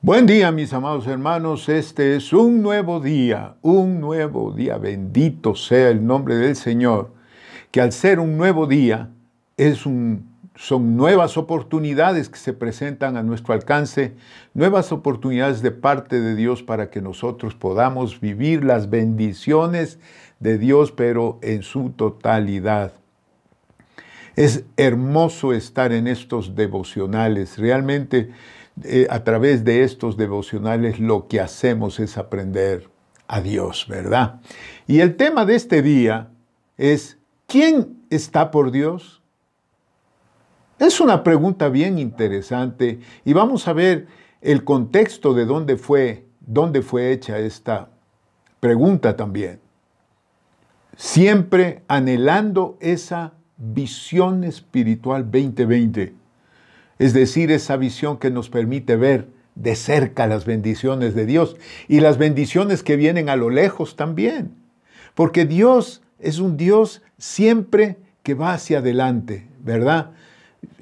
Buen día, mis amados hermanos. Este es un nuevo día, bendito sea el nombre del Señor, que al ser un nuevo día son nuevas oportunidades que se presentan a nuestro alcance, nuevas oportunidades de parte de Dios para que nosotros podamos vivir las bendiciones de Dios, pero en su totalidad. Es hermoso estar en estos devocionales. Realmente, a través de estos devocionales lo que hacemos es aprender a Dios, ¿verdad? Y el tema de este día es, ¿quién está por Dios? Es una pregunta bien interesante y vamos a ver el contexto de dónde fue hecha esta pregunta también. Siempre anhelando esa visión espiritual 2020. Es decir, esa visión que nos permite ver de cerca las bendiciones de Dios y las bendiciones que vienen a lo lejos también. Porque Dios es un Dios siempre que va hacia adelante, ¿verdad?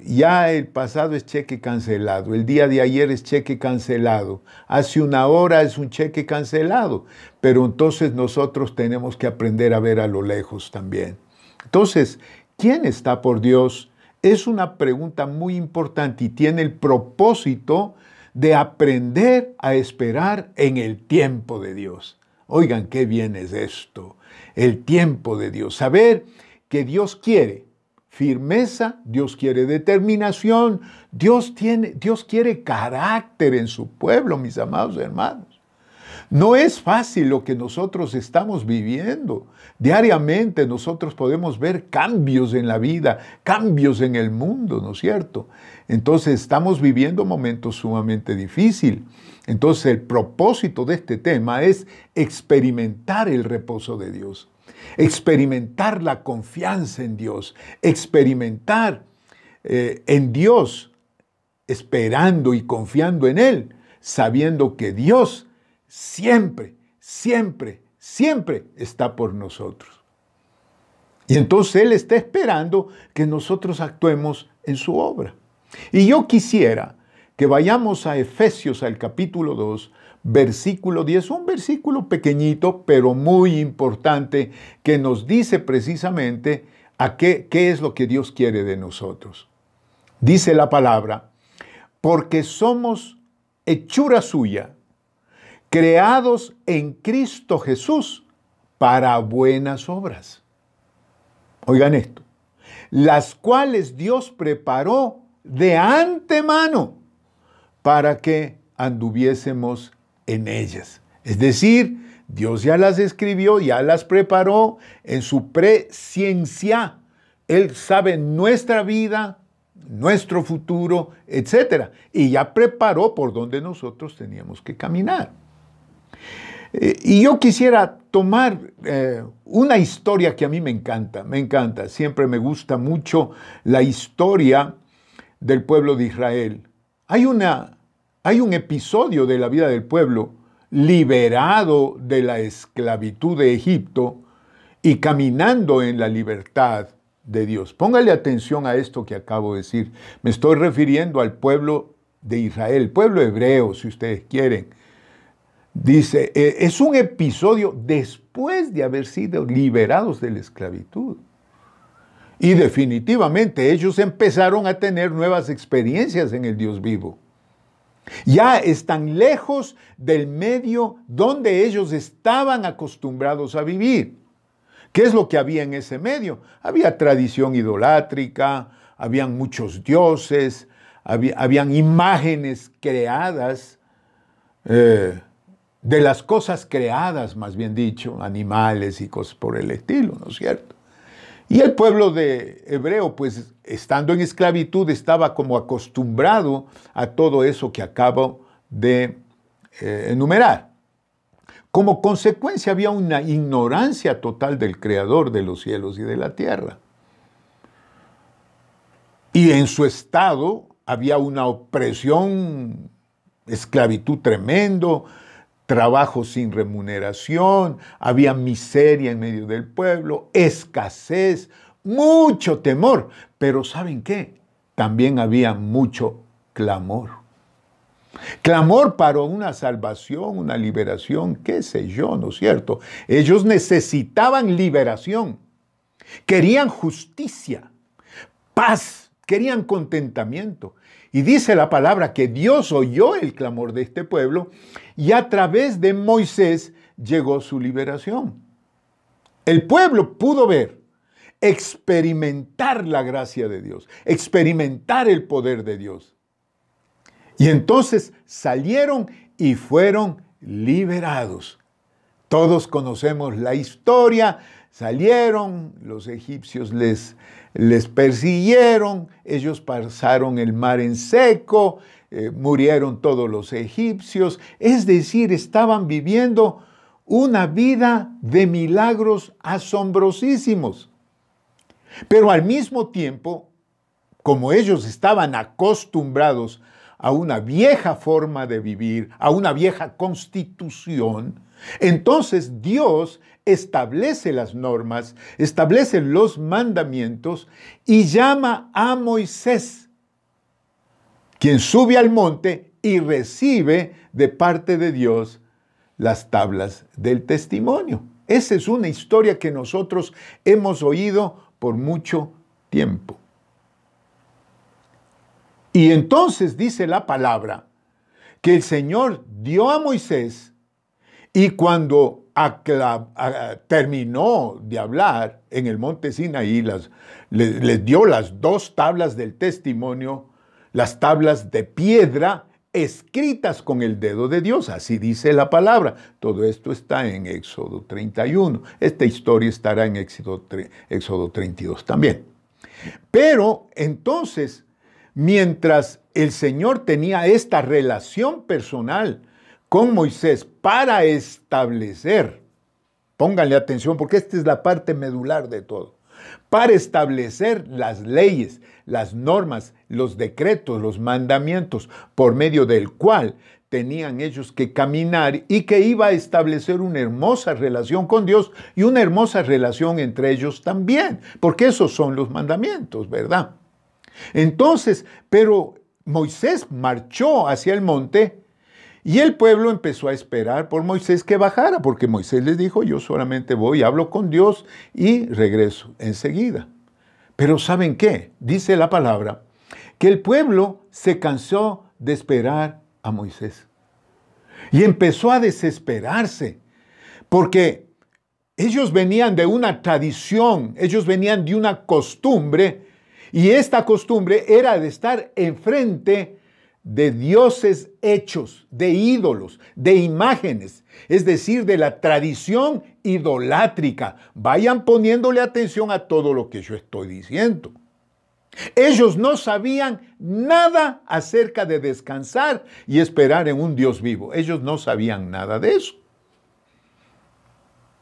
Ya el pasado es cheque cancelado, el día de ayer es cheque cancelado, hace una hora es un cheque cancelado, pero entonces nosotros tenemos que aprender a ver a lo lejos también. Entonces, ¿quién está por Dios? Es una pregunta muy importante y tiene el propósito de aprender a esperar en el tiempo de Dios. Oigan, qué bien es esto, el tiempo de Dios. Saber que Dios quiere firmeza, Dios quiere determinación, Dios quiere carácter en su pueblo, mis amados hermanos. No es fácil lo que nosotros estamos viviendo. Diariamente nosotros podemos ver cambios en la vida, cambios en el mundo, ¿no es cierto? Entonces estamos viviendo momentos sumamente difíciles. Entonces el propósito de este tema es experimentar el reposo de Dios, experimentar la confianza en Dios, experimentar en Dios, esperando y confiando en Él, sabiendo que Dios siempre está por nosotros. Y entonces Él está esperando que nosotros actuemos en su obra. Y yo quisiera que vayamos a Efesios, al capítulo 2, versículo 10, un versículo pequeñito, pero muy importante, que nos dice precisamente qué es lo que Dios quiere de nosotros. Dice la palabra, porque somos hechura suya, creados en Cristo Jesús para buenas obras. Oigan esto, las cuales Dios preparó de antemano para que anduviésemos en ellas. Es decir, Dios ya las escribió, ya las preparó en su presciencia. Él sabe nuestra vida, nuestro futuro, etc. Y ya preparó por donde nosotros teníamos que caminar. Y yo quisiera tomar una historia que a mí me encanta, siempre me gusta mucho la historia del pueblo de Israel. Hay un episodio de la vida del pueblo liberado de la esclavitud de Egipto y caminando en la libertad de Dios. Póngale atención a esto que acabo de decir. Me estoy refiriendo al pueblo de Israel, el pueblo hebreo, si ustedes quieren. Dice, es un episodio después de haber sido liberados de la esclavitud. Y definitivamente ellos empezaron a tener nuevas experiencias en el Dios vivo. Ya están lejos del medio donde ellos estaban acostumbrados a vivir. ¿Qué es lo que había en ese medio? Había tradición idolátrica, habían muchos dioses, habían imágenes creadas, de las cosas creadas, más bien dicho, animales y cosas por el estilo, ¿no es cierto? Y el pueblo de hebreo, pues, estando en esclavitud, estaba como acostumbrado a todo eso que acabo de enumerar. Como consecuencia, había una ignorancia total del Creador de los cielos y de la tierra. Y en su estado había una opresión, esclavitud tremendo, trabajo sin remuneración, había miseria en medio del pueblo, escasez, mucho temor. Pero ¿saben qué? También había mucho clamor. Clamor para una salvación, una liberación, qué sé yo, ¿no es cierto? Ellos necesitaban liberación, querían justicia, paz, querían contentamiento. Y dice la palabra que Dios oyó el clamor de este pueblo y a través de Moisés llegó su liberación. El pueblo pudo ver, experimentar la gracia de Dios, experimentar el poder de Dios. Y entonces salieron y fueron liberados. Todos conocemos la historia. Salieron, los egipcios les persiguieron, ellos pasaron el mar en seco, murieron todos los egipcios. Es decir, estaban viviendo una vida de milagros asombrosísimos. Pero al mismo tiempo, como ellos estaban acostumbrados a una vieja forma de vivir, a una vieja constitución, entonces Dios establece las normas, establece los mandamientos y llama a Moisés, quien sube al monte y recibe de parte de Dios las tablas del testimonio. Esa es una historia que nosotros hemos oído por mucho tiempo. Y entonces dice la palabra que el Señor dio a Moisés y cuando terminó de hablar en el monte Sinaí, les dio las 2 tablas del testimonio, las tablas de piedra escritas con el dedo de Dios, así dice la palabra. Todo esto está en Éxodo 31. Esta historia estará en Éxodo 32 también. Pero entonces, mientras el Señor tenía esta relación personal con Moisés para establecer, pónganle atención porque esta es la parte medular de todo, para establecer las leyes, las normas, los decretos, los mandamientos, por medio del cual tenían ellos que caminar y que iba a establecer una hermosa relación con Dios y una hermosa relación entre ellos también, porque esos son los mandamientos, ¿verdad? Entonces, pero Moisés marchó hacia el monte y el pueblo empezó a esperar por Moisés que bajara, porque Moisés les dijo, yo solamente voy, hablo con Dios y regreso enseguida. Pero ¿saben qué? Dice la palabra que el pueblo se cansó de esperar a Moisés y empezó a desesperarse, porque ellos venían de una tradición, ellos venían de una costumbre, y esta costumbre era de estar enfrente de dioses hechos, de ídolos, de imágenes, es decir, de la tradición idolátrica. Vayan poniéndole atención a todo lo que yo estoy diciendo. Ellos no sabían nada acerca de descansar y esperar en un Dios vivo. Ellos no sabían nada de eso.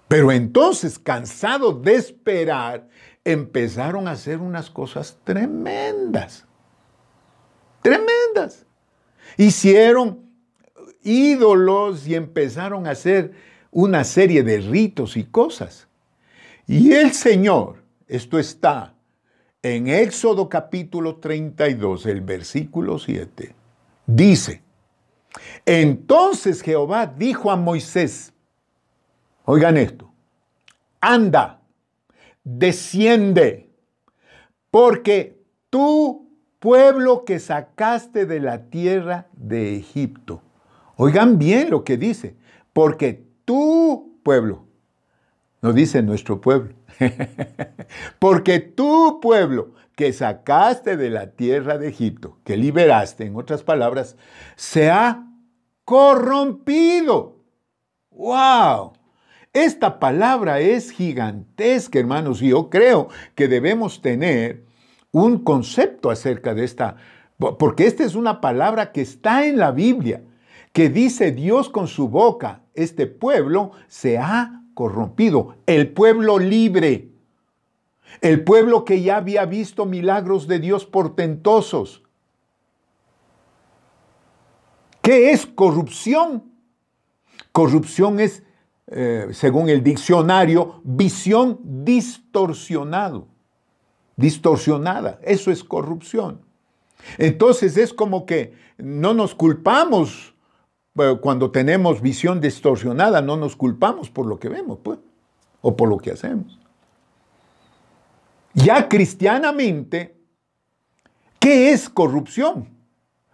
Pero entonces, cansados de esperar, empezaron a hacer unas cosas tremendas. Tremendas. Hicieron ídolos y empezaron a hacer una serie de ritos y cosas. Y el Señor, esto está en Éxodo capítulo 32, el versículo 7, dice, entonces Jehová dijo a Moisés, oigan esto, anda, desciende, porque tú, pueblo que sacaste de la tierra de Egipto. Oigan bien lo que dice, porque tu pueblo, no dice nuestro pueblo, porque tu pueblo que sacaste de la tierra de Egipto, que liberaste, en otras palabras, se ha corrompido. ¡Wow! Esta palabra es gigantesca, hermanos, y yo creo que debemos tener un concepto acerca de esta, porque esta es una palabra que está en la Biblia, que dice Dios con su boca, este pueblo se ha corrompido, el pueblo libre, el pueblo que ya había visto milagros de Dios portentosos. ¿Qué es corrupción? Corrupción es, según el diccionario, visión distorsionada, eso es corrupción. Entonces es como que no nos culpamos cuando tenemos visión distorsionada, no nos culpamos por lo que vemos, pues, o por lo que hacemos. Ya cristianamente, ¿qué es corrupción?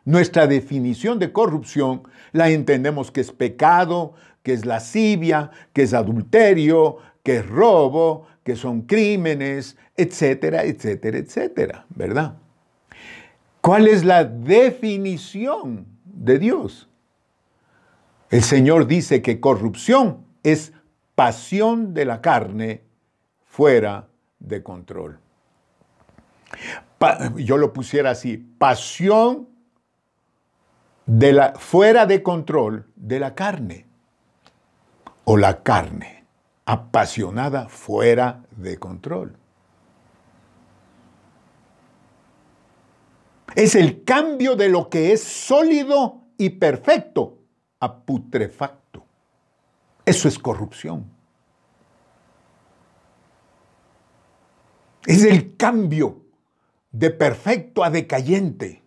Nuestra definición de corrupción la entendemos que es pecado, que es lascivia, que es adulterio, que es robo, que son crímenes, etcétera, etcétera, etcétera, ¿verdad? ¿Cuál es la definición de Dios? El Señor dice que corrupción es pasión de la carne fuera de control. Yo lo pusiera así, pasión fuera de control de la carne, o la carne apasionada fuera de control. Es el cambio de lo que es sólido y perfecto a putrefacto. Eso es corrupción. Es el cambio de perfecto a decayente.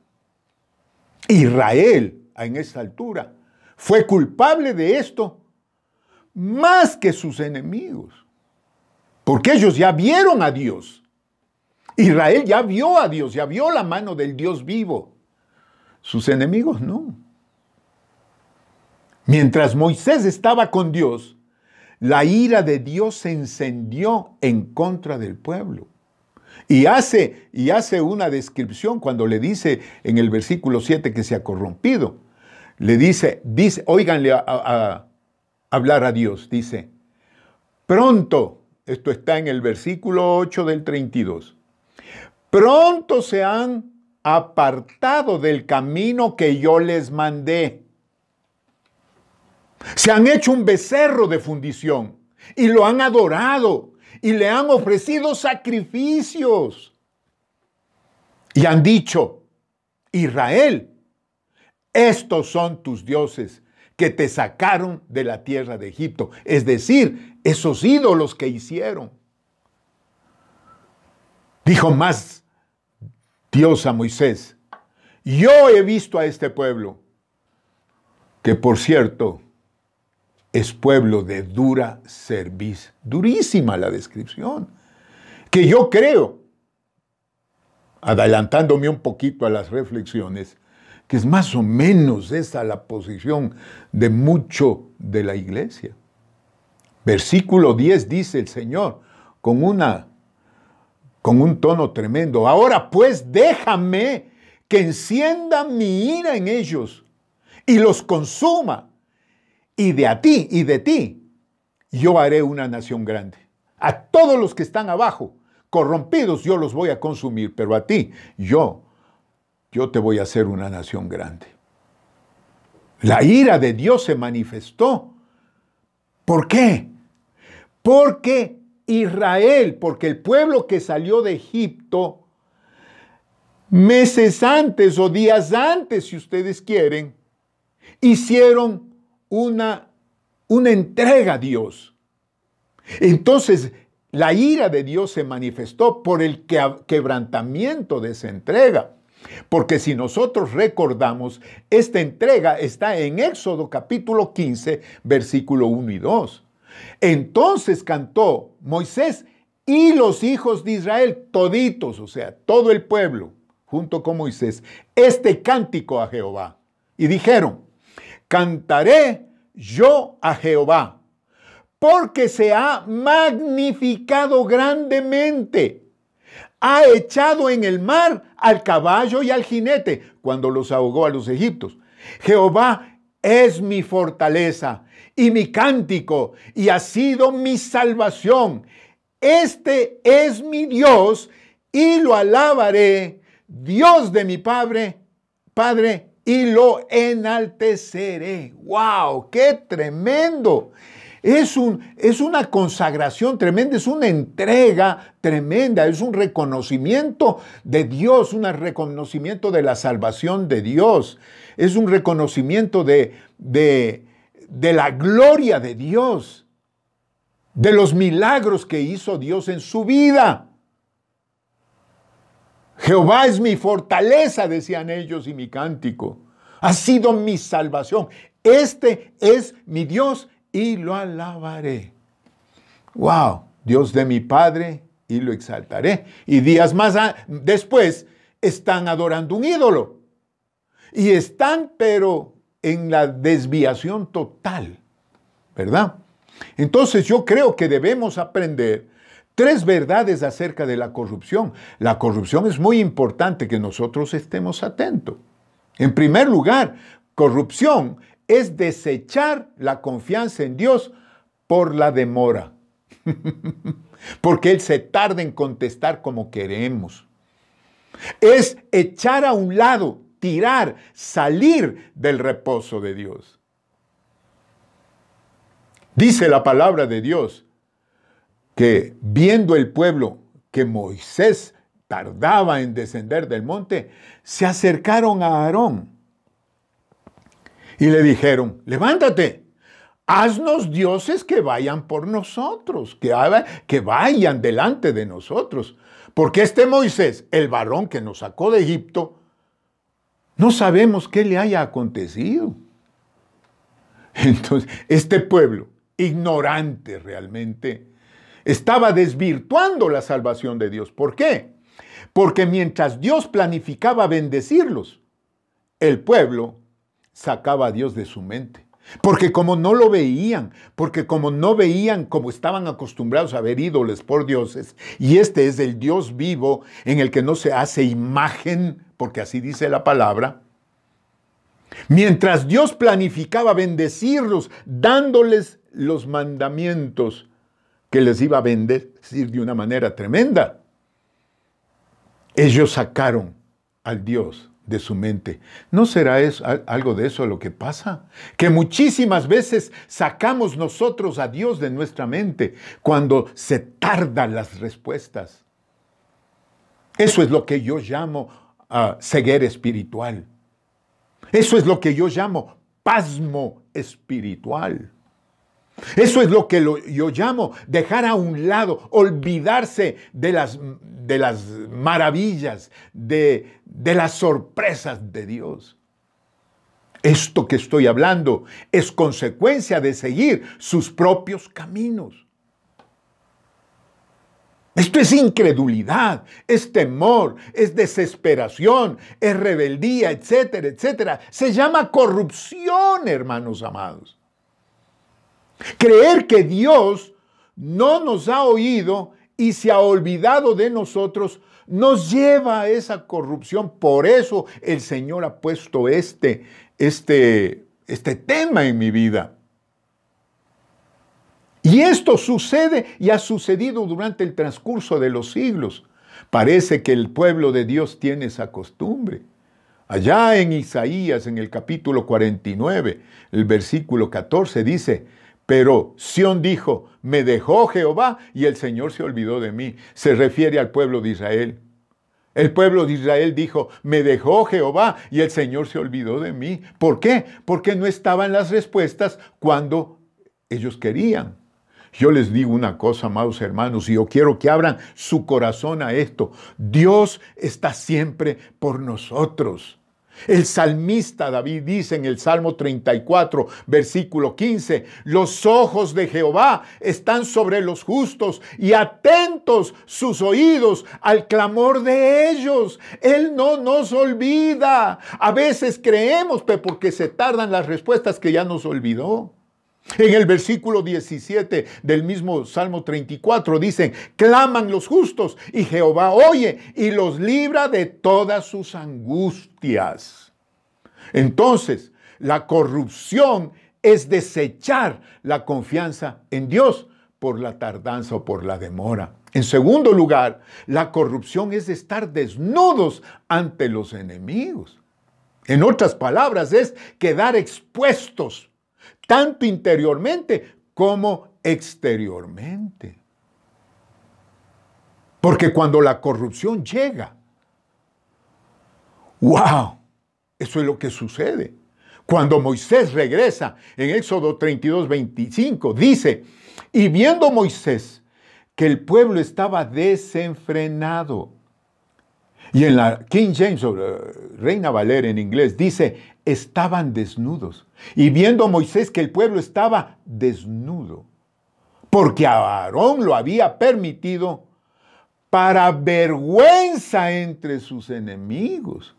Israel, en esta altura, fue culpable de esto más que sus enemigos, porque ellos ya vieron a Dios. Israel ya vio a Dios, ya vio la mano del Dios vivo. Sus enemigos no. Mientras Moisés estaba con Dios, la ira de Dios se encendió en contra del pueblo. Y hace una descripción cuando le dice en el versículo 7 que se ha corrompido. Le dice, óiganle a hablar a Dios, dice, pronto, esto está en el versículo 8 del 32, pronto se han apartado del camino que yo les mandé. Se han hecho un becerro de fundición y lo han adorado y le han ofrecido sacrificios. Y han dicho, Israel, estos son tus dioses que te sacaron de la tierra de Egipto. Es decir, esos ídolos que hicieron. Dijo más Dios a Moisés, yo he visto a este pueblo, que por cierto, es pueblo de dura cerviz. Durísima la descripción. Que yo creo, adelantándome un poquito a las reflexiones, que es más o menos esa la posición de mucho de la iglesia. Versículo 10 dice el Señor con un tono tremendo. Ahora pues déjame que encienda mi ira en ellos y los consuma. Y de ti, yo haré una nación grande. A todos los que están abajo, corrompidos, yo los voy a consumir, pero a ti, yo te voy a hacer una nación grande. La ira de Dios se manifestó. ¿Por qué? Porque Israel, porque el pueblo que salió de Egipto, meses antes o días antes, si ustedes quieren, hicieron una entrega a Dios. Entonces, la ira de Dios se manifestó por el quebrantamiento de esa entrega. Porque si nosotros recordamos, esta entrega está en Éxodo capítulo 15, versículo 1 y 2. Entonces cantó Moisés y los hijos de Israel, toditos, o sea, todo el pueblo, junto con Moisés, este cántico a Jehová. Y dijeron, cantaré yo a Jehová, porque se ha magnificado grandemente. Ha echado en el mar al caballo y al jinete, cuando los ahogó a los egipcios. Jehová es mi fortaleza y mi cántico, y ha sido mi salvación. Este es mi Dios, y lo alabaré, Dios de mi Padre, y lo enalteceré. ¡Wow! ¡Qué tremendo! Es una consagración tremenda, es una entrega tremenda, es un reconocimiento de Dios, un reconocimiento de la salvación de Dios, es un reconocimiento de la gloria de Dios, de los milagros que hizo Dios en su vida. Jehová es mi fortaleza, decían ellos, y mi cántico. Ha sido mi salvación. Este es mi Dios y lo alabaré. ¡Wow! Dios de mi Padre y lo exaltaré. Y días más después están adorando un ídolo. Y están, pero en la desviación total, ¿verdad? Entonces yo creo que debemos aprender 3 verdades acerca de la corrupción. La corrupción es muy importante que nosotros estemos atentos. En primer lugar, corrupción es desechar la confianza en Dios por la demora. Porque Él se tarda en contestar como queremos. Es echar a un lado, tirar, salir del reposo de Dios. Dice la palabra de Dios que viendo el pueblo que Moisés tardaba en descender del monte, se acercaron a Aarón y le dijeron, levántate, haznos dioses que vayan por nosotros, que vayan delante de nosotros. Porque este Moisés, el varón que nos sacó de Egipto, no sabemos qué le haya acontecido. Entonces, este pueblo, ignorante realmente, estaba desvirtuando la salvación de Dios. ¿Por qué? Porque mientras Dios planificaba bendecirlos, el pueblo sacaba a Dios de su mente. Porque como no lo veían, porque como no veían como estaban acostumbrados a ver ídolos por dioses, y este es el Dios vivo en el que no se hace imagen, porque así dice la palabra, mientras Dios planificaba bendecirlos, dándoles los mandamientos que les iba a bendecir de una manera tremenda, ellos sacaron al Dios de su mente. ¿No será eso, algo de eso lo que pasa? Que muchísimas veces sacamos nosotros a Dios de nuestra mente cuando se tardan las respuestas. Eso es lo que yo llamo ceguera espiritual. Eso es lo que yo llamo pasmo espiritual. Eso es lo que yo llamo dejar a un lado, olvidarse de las maravillas, de las sorpresas de Dios. Esto que estoy hablando es consecuencia de seguir sus propios caminos. Esto es incredulidad, es temor, es desesperación, es rebeldía, etcétera, etcétera. Se llama corrupción, hermanos amados. Creer que Dios no nos ha oído y se ha olvidado de nosotros nos lleva a esa corrupción. Por eso el Señor ha puesto este tema en mi vida. Y esto sucede y ha sucedido durante el transcurso de los siglos. Parece que el pueblo de Dios tiene esa costumbre. Allá en Isaías, en el capítulo 49, el versículo 14 dice, pero Sión dijo, me dejó Jehová y el Señor se olvidó de mí. Se refiere al pueblo de Israel. El pueblo de Israel dijo, me dejó Jehová y el Señor se olvidó de mí. ¿Por qué? Porque no estaban las respuestas cuando ellos querían. Yo les digo una cosa, amados hermanos, y yo quiero que abran su corazón a esto. Dios está siempre por nosotros. El salmista David dice en el Salmo 34, versículo 15, los ojos de Jehová están sobre los justos y atentos sus oídos al clamor de ellos. Él no nos olvida. A veces creemos, pero porque se tardan las respuestas que ya nos olvidó. En el versículo 17 del mismo Salmo 34 dicen, claman los justos y Jehová oye y los libra de todas sus angustias. Entonces, la corrupción es desechar la confianza en Dios por la tardanza o por la demora. En segundo lugar, la corrupción es estar desnudos ante los enemigos. En otras palabras, es quedar expuestos tanto interiormente como exteriormente. Porque cuando la corrupción llega, ¡wow! Eso es lo que sucede. Cuando Moisés regresa, en Éxodo 32, 25, dice, y viendo Moisés que el pueblo estaba desenfrenado Y en la King James, o Reina Valera en inglés, dice, estaban desnudos. Y viendo Moisés que el pueblo estaba desnudo, porque Aarón lo había permitido para vergüenza entre sus enemigos.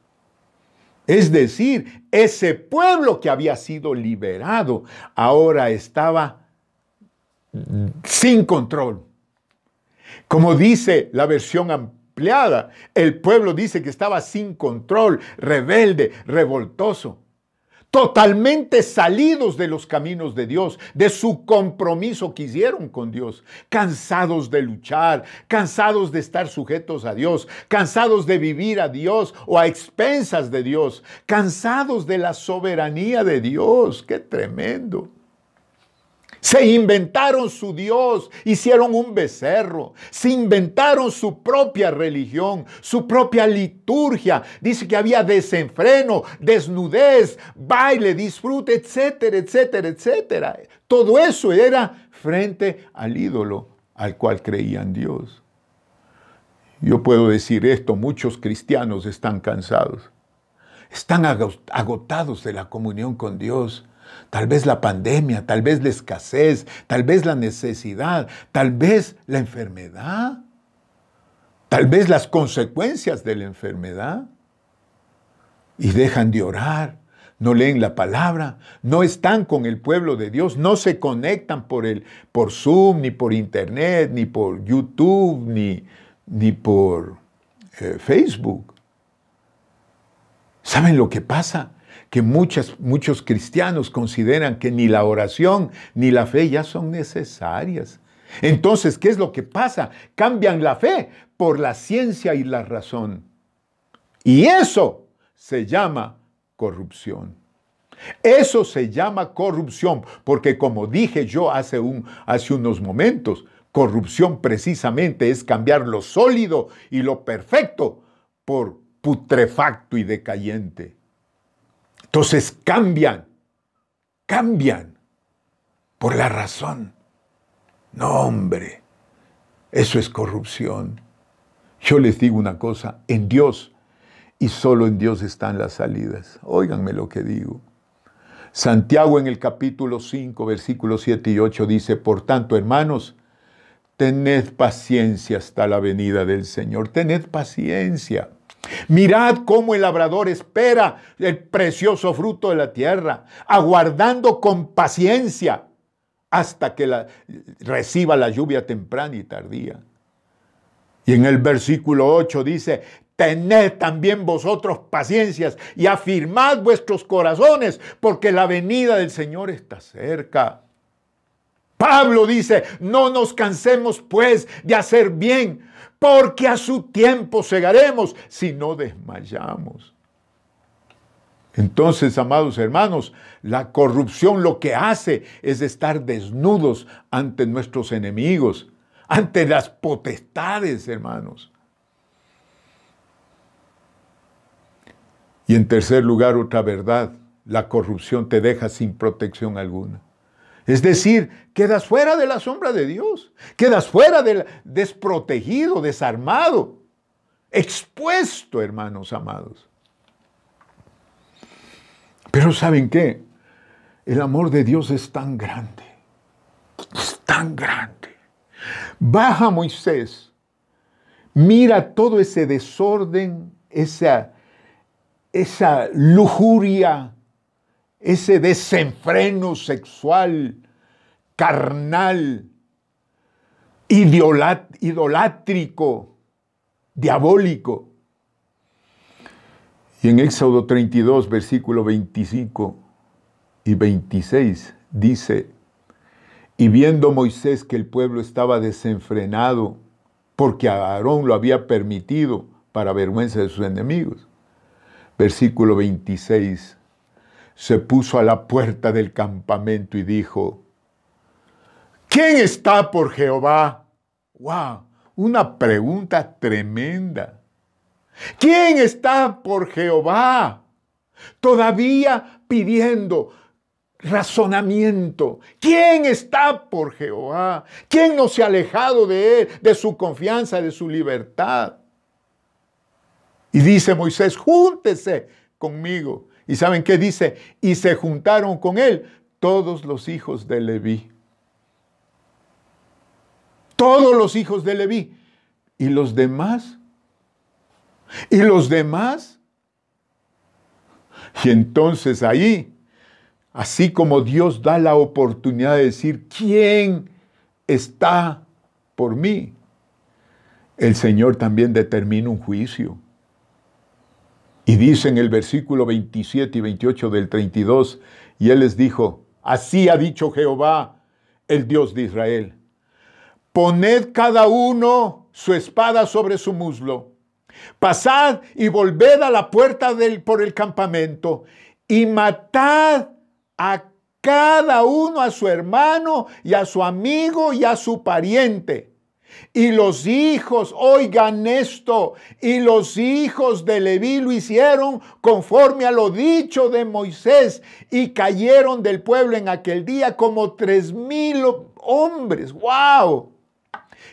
Es decir, ese pueblo que había sido liberado ahora estaba sin control. Como dice la versión ampliada, el pueblo dice que estaba sin control, rebelde, revoltoso, totalmente salidos de los caminos de Dios, de su compromiso que hicieron con Dios, cansados de luchar, cansados de estar sujetos a Dios, cansados de vivir a Dios o a expensas de Dios, cansados de la soberanía de Dios. ¡Qué tremendo! Se inventaron su Dios, hicieron un becerro, se inventaron su propia religión, su propia liturgia. Dice que había desenfreno, desnudez, baile, disfrute, etcétera, etcétera, etcétera. Todo eso era frente al ídolo al cual creían Dios. Yo puedo decir esto, muchos cristianos están cansados, están agotados de la comunión con Dios. Tal vez la pandemia, tal vez la escasez, tal vez la necesidad, tal vez la enfermedad, tal vez las consecuencias de la enfermedad. Y dejan de orar, no leen la palabra, no están con el pueblo de Dios, no se conectan por Zoom, ni por Internet, ni por YouTube, ni por Facebook. ¿Saben lo que pasa? Que muchos cristianos consideran que ni la oración ni la fe ya son necesarias. Entonces, ¿qué es lo que pasa? Cambian la fe por la ciencia y la razón. Y eso se llama corrupción. Eso se llama corrupción, porque como dije yo hace unos momentos, corrupción precisamente es cambiar lo sólido y lo perfecto por putrefacto y decayente. Entonces cambian por la razón. No, hombre, eso es corrupción. Yo les digo una cosa, en Dios y solo en Dios están las salidas. Óiganme lo que digo. Santiago en el capítulo 5, versículos 7 y 8 dice, por tanto, hermanos, tened paciencia hasta la venida del Señor. Tened paciencia. Mirad cómo el labrador espera el precioso fruto de la tierra, aguardando con paciencia hasta que reciba la lluvia temprana y tardía. Y en el versículo 8 dice, tened también vosotros paciencias y afirmad vuestros corazones, porque la venida del Señor está cerca. Pablo dice, no nos cansemos pues de hacer bien, porque a su tiempo segaremos si no desmayamos. Entonces, amados hermanos, la corrupción lo que hace es estar desnudos ante nuestros enemigos, ante las potestades, hermanos. Y en tercer lugar, otra verdad, la corrupción te deja sin protección alguna. Es decir, quedas fuera de la sombra de Dios, quedas fuera desprotegido, desarmado, expuesto, hermanos amados. Pero ¿saben qué? El amor de Dios es tan grande, es tan grande. Baja Moisés, mira todo ese desorden, esa lujuria, ese desenfreno sexual, carnal, idolátrico, diabólico. Y en Éxodo 32, versículo 25 y 26, dice, y viendo Moisés que el pueblo estaba desenfrenado, porque Aarón lo había permitido para vergüenza de sus enemigos. Versículo 26, se puso a la puerta del campamento y dijo, ¿quién está por Jehová? ¡Wow! Una pregunta tremenda. ¿Quién está por Jehová? Todavía pidiendo razonamiento. ¿Quién está por Jehová? ¿Quién no se ha alejado de él, de su confianza, de su libertad? Y dice Moisés, júntese conmigo. ¿Y saben qué dice? Y se juntaron con él todos los hijos de Leví. Todos los hijos de Leví. ¿Y los demás? ¿Y los demás? Y entonces ahí, así como Dios da la oportunidad de decir, ¿quién está por mí? El Señor también determina un juicio. Y dice en el versículo 27 y 28 del 32, y Él les dijo, así ha dicho Jehová, el Dios de Israel, poned cada uno su espada sobre su muslo, pasad y volved a la puerta por el campamento, y matad a cada uno a su hermano y a su amigo y a su pariente. Y los hijos, oigan esto, y los hijos de Leví lo hicieron conforme a lo dicho de Moisés, y cayeron del pueblo en aquel día como 3,000 hombres. ¡Wow!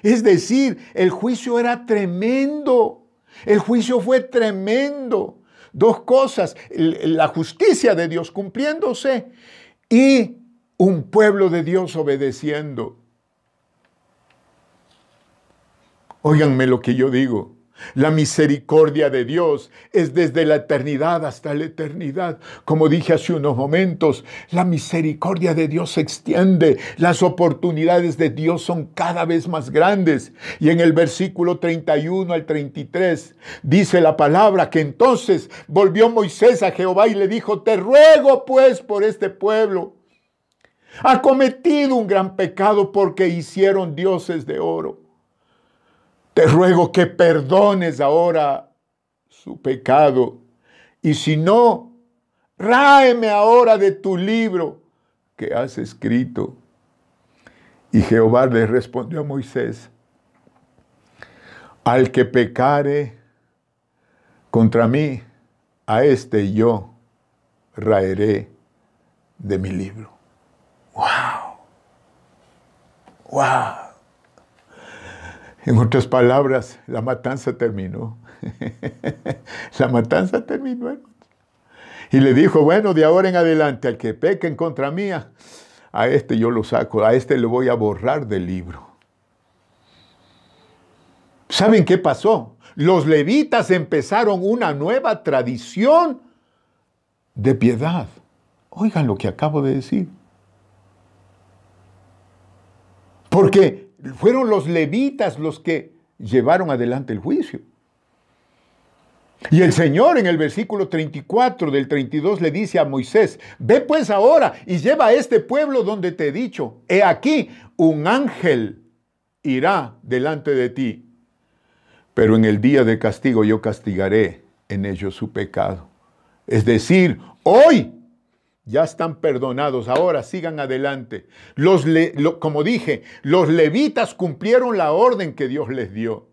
Es decir, el juicio era tremendo. El juicio fue tremendo. Dos cosas, la justicia de Dios cumpliéndose y un pueblo de Dios obedeciendo. Óiganme lo que yo digo. La misericordia de Dios es desde la eternidad hasta la eternidad. Como dije hace unos momentos, la misericordia de Dios se extiende. Las oportunidades de Dios son cada vez más grandes. Y en el versículo 31 al 33 dice la palabra que entonces volvió Moisés a Jehová y le dijo, te ruego pues por este pueblo. Ha cometido un gran pecado porque hicieron dioses de oro. Te ruego que perdones ahora su pecado. Y si no, ráeme ahora de tu libro que has escrito. Y Jehová le respondió a Moisés, al que pecare contra mí, a este yo raeré de mi libro. ¡Wow! ¡Wow! En otras palabras, la matanza terminó. La matanza terminó, hermanos. Y le dijo, bueno, de ahora en adelante, al que peque en contra mía, a este yo lo saco, a este le voy a borrar del libro. ¿Saben qué pasó? Los levitas empezaron una nueva tradición de piedad. Oigan lo que acabo de decir. Porque fueron los levitas los que llevaron adelante el juicio. Y el Señor en el versículo 34 del 32 le dice a Moisés, ve pues ahora y lleva a este pueblo donde te he dicho, he aquí un ángel irá delante de ti, pero en el día de castigo yo castigaré en ellos su pecado. Es decir, hoy ya están perdonados, ahora sigan adelante. Como dije, los levitas cumplieron la orden que Dios les dio.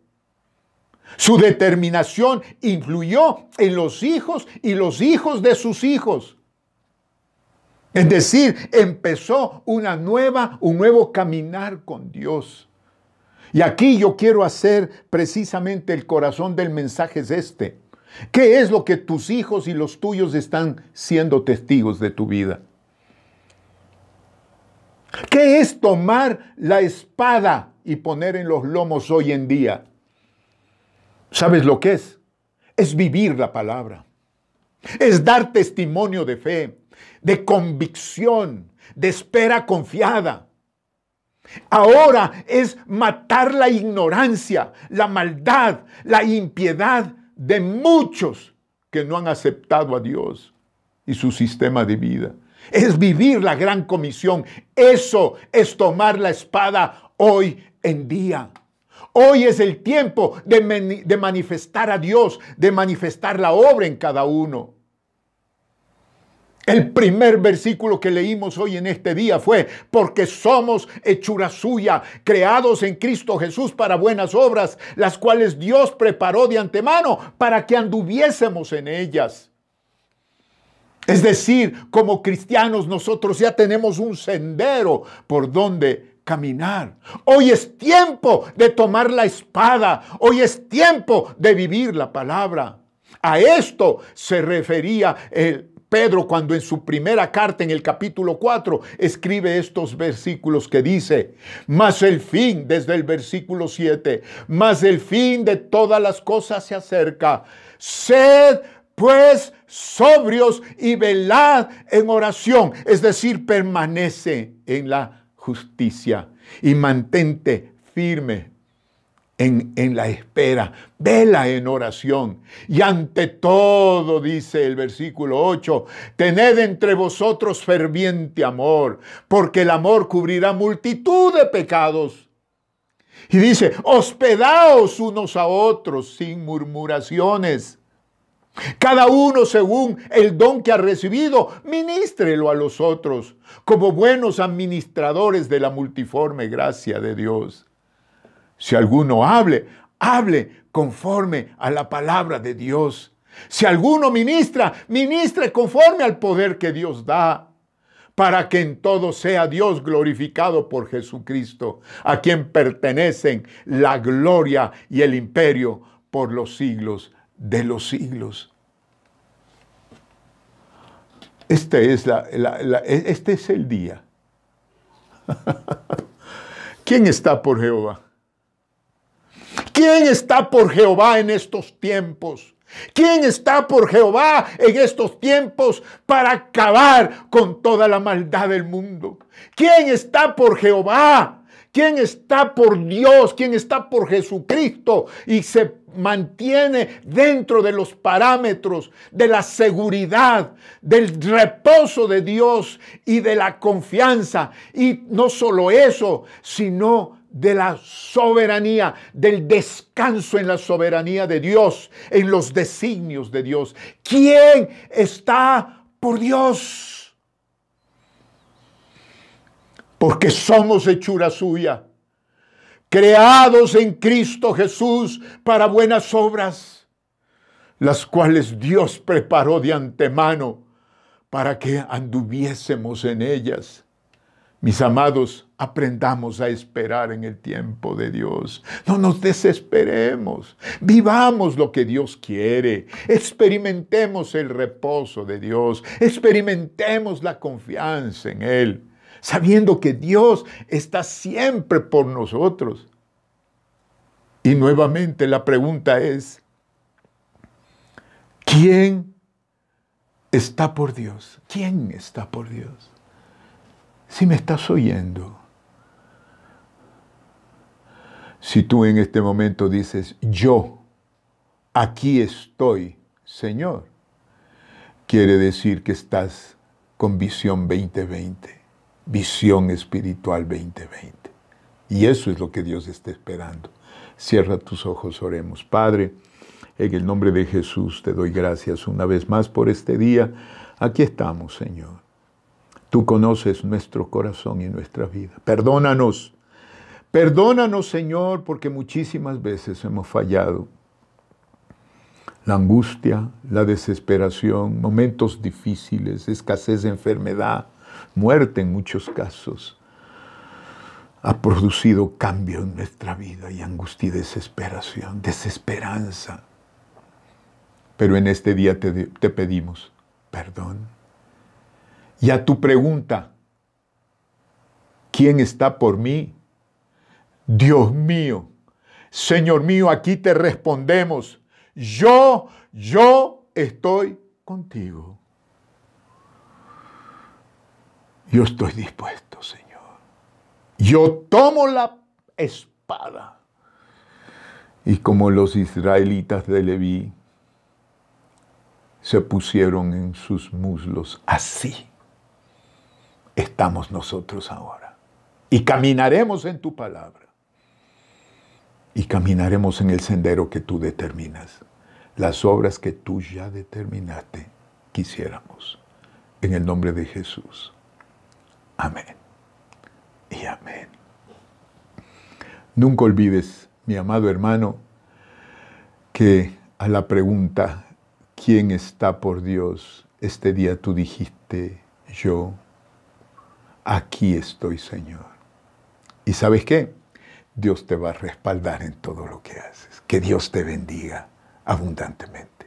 Su determinación influyó en los hijos y los hijos de sus hijos. Es decir, empezó un nuevo caminar con Dios. Y aquí yo quiero hacer precisamente el corazón del mensaje es este. ¿Qué es lo que tus hijos y los tuyos están siendo testigos de tu vida? ¿Qué es tomar la espada y poner en los lomos hoy en día? ¿Sabes lo que es? Es vivir la palabra. Es dar testimonio de fe, de convicción, de espera confiada. Ahora es matar la ignorancia, la maldad, la impiedad de muchos que no han aceptado a Dios y su sistema de vida. Es vivir la gran comisión. Eso es tomar la espada hoy en día. Hoy es el tiempo de manifestar a Dios, de manifestar la obra en cada uno. El primer versículo que leímos hoy en este día fue, porque somos hechura suya, creados en Cristo Jesús para buenas obras, las cuales Dios preparó de antemano para que anduviésemos en ellas. Es decir, como cristianos nosotros ya tenemos un sendero por donde caminar. Hoy es tiempo de tomar la espada, hoy es tiempo de vivir la palabra. A esto se refería Pedro cuando en su primera carta, en el capítulo 4, escribe estos versículos que dice: mas el fin, desde el versículo 7, mas el fin de todas las cosas se acerca. Sed pues sobrios y velad en oración, es decir, permanece en la justicia y mantente firme en la espera, vela en oración. Y ante todo, dice el versículo 8, tened entre vosotros ferviente amor, porque el amor cubrirá multitud de pecados. Y dice, hospedaos unos a otros sin murmuraciones. Cada uno según el don que ha recibido, ministrelo a los otros, como buenos administradores de la multiforme gracia de Dios. Si alguno hable conforme a la palabra de Dios. Si alguno ministre conforme al poder que Dios da, para que en todo sea Dios glorificado por Jesucristo, a quien pertenecen la gloria y el imperio por los siglos de los siglos. Este es el día. ¿Quién está por Jehová? ¿Quién está por Jehová en estos tiempos? ¿Quién está por Jehová en estos tiempos para acabar con toda la maldad del mundo? ¿Quién está por Jehová? ¿Quién está por Dios? ¿Quién está por Jesucristo? Y se mantiene dentro de los parámetros de la seguridad, del reposo de Dios y de la confianza. Y no solo eso, sino de la soberanía, del descanso en la soberanía de Dios, en los designios de Dios. ¿Quién está por Dios? Porque somos hechura suya, creados en Cristo Jesús para buenas obras, las cuales Dios preparó de antemano para que anduviésemos en ellas. Mis amados, aprendamos a esperar en el tiempo de Dios. No nos desesperemos. Vivamos lo que Dios quiere. Experimentemos el reposo de Dios. Experimentemos la confianza en Él, sabiendo que Dios está siempre por nosotros. Y nuevamente la pregunta es, ¿quién está por Dios? ¿Quién está por Dios? Si me estás oyendo, si tú en este momento dices, yo, aquí estoy, Señor, quiere decir que estás con visión 2020, visión espiritual 2020. Y eso es lo que Dios está esperando. Cierra tus ojos, oremos. Padre, en el nombre de Jesús te doy gracias una vez más por este día. Aquí estamos, Señor. Tú conoces nuestro corazón y nuestra vida. Perdónanos. Perdónanos, Señor, porque muchísimas veces hemos fallado. La angustia, la desesperación, momentos difíciles, escasez de enfermedad, muerte en muchos casos, ha producido cambio en nuestra vida y angustia y desesperación, desesperanza. Pero en este día te pedimos perdón. Y a tu pregunta, ¿quién está por mí? Dios mío, Señor mío, aquí te respondemos, yo estoy contigo. Yo estoy dispuesto, Señor. Yo tomo la espada. Y como los israelitas de Leví se pusieron en sus muslos, así estamos nosotros ahora. Y caminaremos en tu palabra. Y caminaremos en el sendero que tú determinas. Las obras que tú ya determinaste quisiéramos. En el nombre de Jesús. Amén. Y amén. Nunca olvides, mi amado hermano, que a la pregunta, ¿quién está por Dios? Este día tú dijiste, yo. Aquí estoy, Señor. ¿Y sabes qué? Dios te va a respaldar en todo lo que haces. Que Dios te bendiga abundantemente.